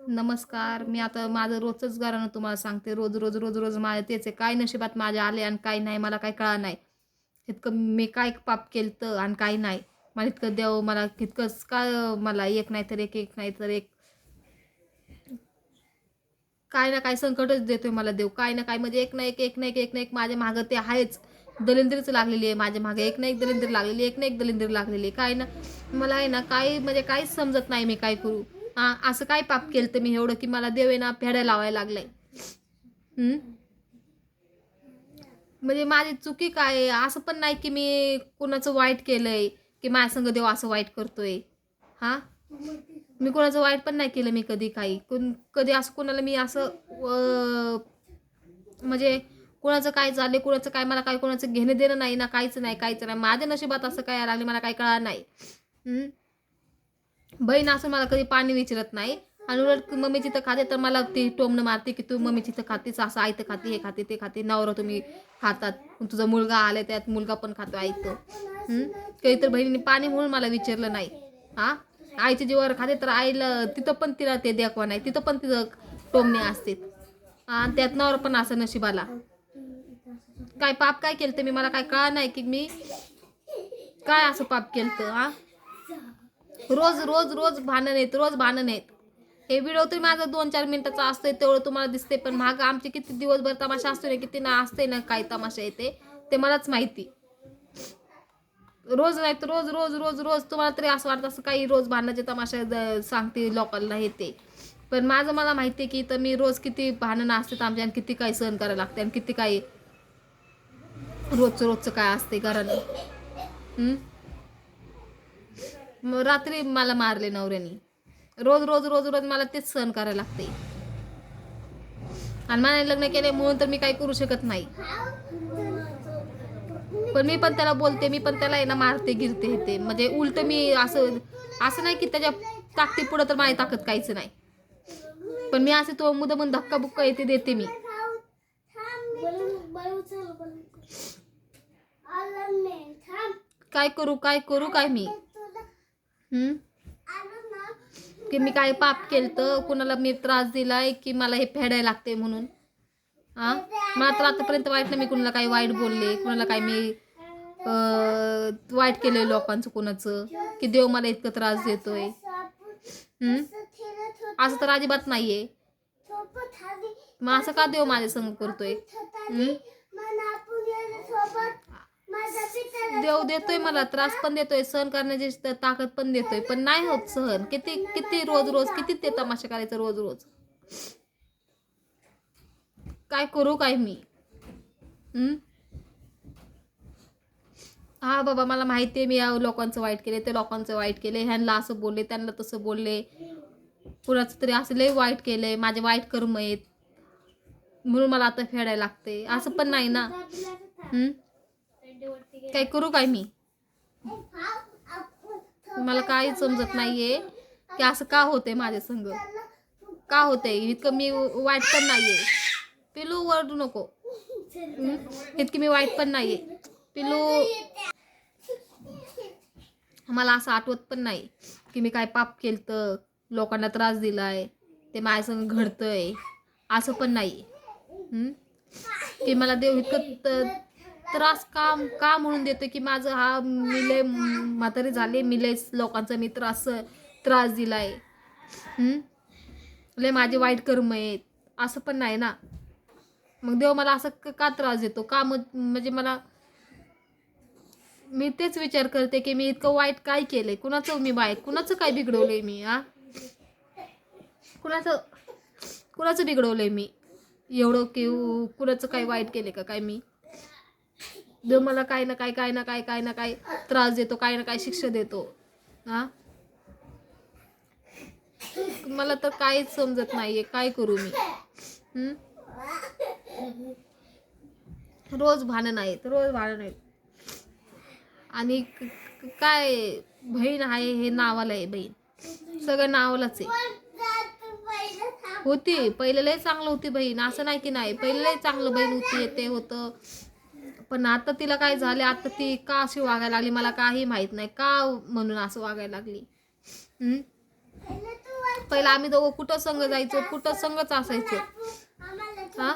नमस्कार. मी आता माझं रोजचंच गाणं तुम्हाला सांगते. रोज, रोज, रोज, रोज माझं तेच आहे. काय नशिबात माझ्या आले आणि काय नाही मला काही कळलं नाही. इतकं मी काय पाप केलतं आणि काय नाही. मला इतकं देव मला तितकंच का मला एक नाही तर एक, एक नाही तर एक काय ना काय संकटच देतोय मला देव. काय ना काय म्हणजे एक ना एक, एक ना एक, एक ना एक माझ्या मागं ते आहेच. दलिंद्रीच लागलेली आहे माझ्या मागे. एक ना एक दलिंद्री लागलेली, एक ना एक दलिंद्री लागलेली आहे. काय ना मला आहे ना काही म्हणजे काहीच समजत नाही मी काय करू. असं काय पाप केलं मी एवढं की मला देव आहे ना फेड्या लावायला लागलाय. हं? म्हणजे माझी चुकी काय आहे? असं पण नाही की मी कुणाचं वाईट केलंय, की माझ्या संग देव असं वाईट करतोय. हां? मी कोणाचं वाईट पण नाही केलं मी कधी काही. कधी असं कोणाला मी असं म्हणजे कोणाचं काय झालं, कोणाचं काय मला काय कोणाचं घेणं देणं नाही ना, काहीच नाही, काहीच नाही. माझ्या नशिबात असं काय लागलं मला काही कळलं नाही. हं. बहीण असं मला कधी पाणी विचारत नाही आणि उलट मम्मी जिथं खाते तर मला ती टोमणं मारते की तू मम्मी जिथं खातेस असं आयतं खाते हे खाते ते खाते नवरा तुम्ही खातात पण तुझा मुलगा आलाय त्यात मुलगा पण खातो आयतं. काही तर बहिणीने पाणी म्हणून मला विचारलं नाही. हा आईच्या जीवावर खाते तर आईला तिथं पण तिला ते दाखवा नाही तिथं पण तिथं टोमणे असते. आणि त्यात नवरा पण असं नशिबाला काय पाप काय केलं तर मी मला काय कळा नाही की मी काय असं पाप केलं हा. रोज रोज रोज भांडण आहेत रोज भांडण आहेत. हे व्हिडिओ तरी माझा 2-4 मिनिटाचा असतोय तेवढं तुम्हाला दिसते पण मागं आमचे किती दिवसभर तमाशा असतो ना किती ना असते ना काय तमाशा येते ते मलाच माहिती. रोज नाही तर रोज रोज रोज रोज तुम्हाला तरी असं वाटतं असं काही रोज भांडणाचे तमाशा सांगते लोकांना येते पण माझं मला माहिती आहे की तर मी रोज किती भांडणं असते आमच्या आणि किती काही सहन करायला लागते आणि किती काही रोजचं रोजचं काय असते घरानं. मग रात्री मला मारले नवऱ्यानी रोज रोज रोज रोज मला तेच सहन करायला लागते आणि मला लग्न केले म्हणून तर मी काही करू शकत नाही. पण मी पण त्याला बोलते मी पण त्याला आहे ना मारते गिरते येते म्हणजे उलट मी असं असं नाही की त्याच्या ताकदी पुढं तर माझी ताकद काहीच नाही पण मी असे तो मुद्दा म्हणून धक्का बुक्का येते देते मी. काय करू काय मी की मी काय पाप केलं कुणाला मी त्रास दिलाय की मला हे फेडायला लागते म्हणून. हा मला तर आतापर्यंत वाईट नाही मी कुणाला काही वाईट बोलले कुणाला काही मी वाईट केले लोकांचं कुणाचं की देव मला इतकं त्रास देतोय. असं तर अजिबात नाहीये. मग असं का देव माझ्या संग करतोय. देव देतोय मला त्रास पण देतोय सहन करण्याची ताकद पण देतोय पण नाही होत सहन किती किती रोज रोज किती ते तमाशा करायचं रोज रोज. काय करू काय मी. हा बाबा मला माहिती आहे मी या लोकांचं वाईट केले ते लोकांचं वाईट केले ह्यांना असं बोलले त्यांना तसं बोलले कुणाचं तरी असं लय वाईट केलंय माझे वाईट कर्म आहेत म्हणून मला आता फेडायला लागते असं पण नाही ना. काय करू काय मी. मला काही समजत नाहीये की असं का होतंय माझ्या संग का होतंय इतकं मी वाईट पण नाहीये. पिलू वरडू नको. इतकी मी वाईट पण नाहीये पिलू. मला असं आठवत पण नाही की मी काय पाप केलं लोकांना त्रास दिलाय ते माझ्या संग घडतंय असं पण नाही. की मला देव इतकं त्रास का म्हणून देतोय की माझं हा मिले म्हातारी झाले मिले लोकांचा मी त्रास दिलाय. लय माझे वाईट कर्म आहेत असं पण नाही ना. मग देव मला असं का त्रास देतो का म्हणजे मला मी तेच विचार करते की मी इतकं वाईट काय केलंय कुणाचं मी वाईट कुणाचं काय बिघडवलंय मी कुणाचं बिघडवलंय मी एवढं की कुणाचं काय वाईट केले का काय मी. देव मला काय ना काय त्रास देतो काय ना काय शिक्षा देतो. मला तर काहीच समजत नाहीये काय करू मी. रोज भांडण आहेत आणि काय बहीण आहे हे नावाला आहे बहीण सगळं नावालाच आहे. होती पहिले लय चांगलं होती बहीण असं नाही की नाही पहिले लय चांगलं बहीण होती ते होतं पण आता तिला काय झाले आता ती का अशी वागायला लागली मला काही माहित नाही का म्हणून असं वागायला लागली. पहिला आम्ही दोघं कुठं संग जायचो, कुठं संगच असायचो. हा,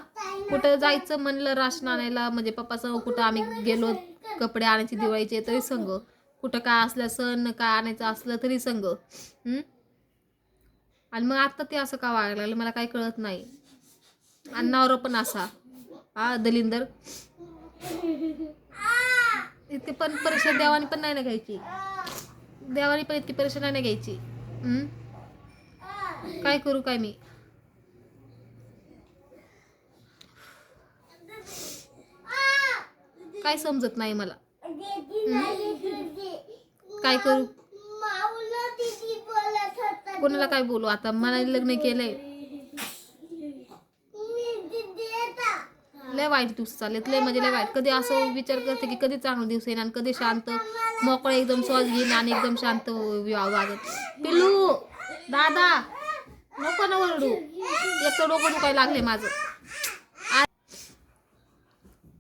कुठं जायचं म्हणलं राशन आणायला म्हणजे पप्पासंग कुठं आम्ही गेलो कपडे आणायचे दिवाळीचे तरी संग, कुठं काय असलं सण काय आणायचं असलं तरी संग. आणि मग आता ते असं का वागायला लागलं मला काही कळत नाही. आणि नवरा पण असा दलिंदर. इतकी पण परीक्षा देवानी पण नाही ना घ्यायची, देवानी पण इतकी परीक्षा नाही घ्यायची. काय करू काय मी. काय समजत नाही मला. काय करू, कोणाला काय बोलू आता. मला लग्न केलंय, लय वाईट दिवस चाललेत, लय म्हणजे लय वाईट. कधी असं विचार करते की कधी चांगला दिवस येईल आणि कधी शांत मोकळं एकदम श्वास घेईन आणि एकदम शांत वागत. पिल्लू दादा नको ना ओरडू, एक तर डोकं दुखायला लागले माझं.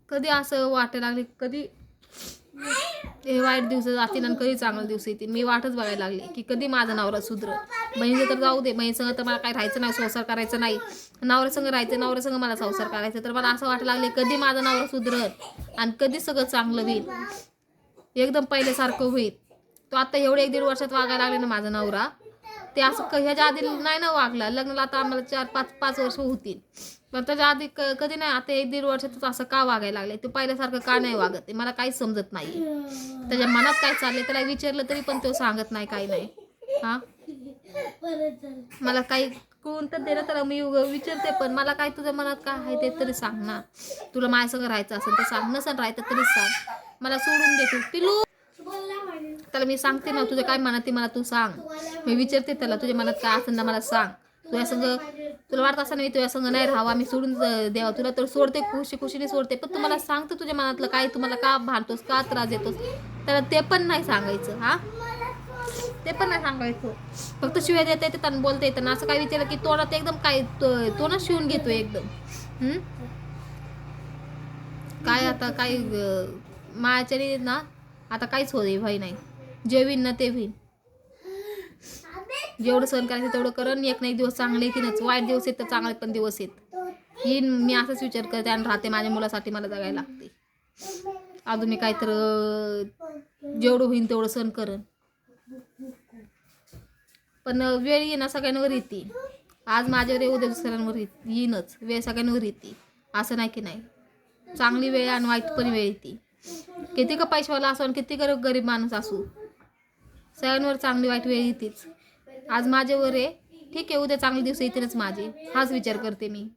कधी असं वाटायला लागले कधी हे वाईट दिवस जातील आणि कधी चांगले दिवस येतील. मी वाटच बघायला लागली की कधी माझा नवरा सुधर. बहिणीचं तर जाऊ दे, बहिणीसंग तर मला काय राहायचं नाही, संसार करायचं नाही. नवऱ्यासंग राहायचं, नवऱ्यासंग मला संसार करायचं. तर मला असं वाटायला लागले कधी माझा नवरा सुधरत आणि कधी सगळं चांगलं होईल, एकदम पहिल्यासारखं होईल. तो आता एवढे 1-1.5 वर्षात वागायला लागले ना माझा नवरा, ते असं ह्याच्या आधी नाही ना वागला. लग्नाला आता आम्हाला 4-5 वर्ष होतील, पण त्याच्या आधी कधी नाही. आता 1-1.5 वर्षातच असं का वागायला लागले, ते पहिल्यासारखं का नाही वागत ते मला काहीच समजत नाही. त्याच्या मनात काय चाललंय त्याला विचारलं तरी पण तो सांगत नाही, काही नाही. मला काही कळून तर दे ना त्याला. मी विचारते पण मला काय तुझ्या मनात काय आहे ते तरी सांग ना. तुला माझ्यासंग राहायचं असेल तर सांग, नसेल राहायचं तरी सांग, मला सोडून दे तू. पिलू त्याला मी सांगते ना तुझं काय मनात ते मला तू सांग. मी विचारते त्याला तुझ्या मनात काय असेल ना मला सांग. तुझ्या संग तुला वाटत असं नाही तुझ्या संग नाही राहावा, मी सोडून द्यावा तुला, तर सोडते, खुशीने सोडते. पण तुम्हाला सांगतो तुझ्या मनातलं काय, तुम्हाला का भांडतोस, का त्रास देतोस, त्याला ते पण नाही सांगायचं. ते पण नाही सांगायचं. फक्त शिव्या देता येते आणि बोलता येतं ना. असं काय विचारलं की तोंडात एकदम काय तोंडात शिवून घेतो एकदम. काय आता काय मायाच्याने ना आता काहीच होईल भाई नाही. जे होईन ना ते होईन. जेवढं सहन करायचं तेवढं करण. एक ना एक दिवस चांगले येतीलच. वाईट दिवस येत तर चांगले पण दिवस येईन. मी असाच विचार करते आणि राहते. माझ्या मुलासाठी मला जगायला लागते. अजून मी काय तर जेवढं होईन तेवढं सहन करण. पण वेळ येईन सगळ्यांवर येते. आज माझ्यावर उद्या दुसऱ्यांवर येईनच. वेळ सगळ्यांवर येते, असं नाही की नाही. चांगली वेळ आणि वाईट पण वेळ येते. किती का पैशावाला असो आणि किती का गरीब माणूस असो, सगळ्यांवर चांगली वाईट वेळ येतेच. आज माझ्यावर आहे ठीक आहे, उद्या चांगले दिवस येतीलच माझे, हाच विचार करते मी.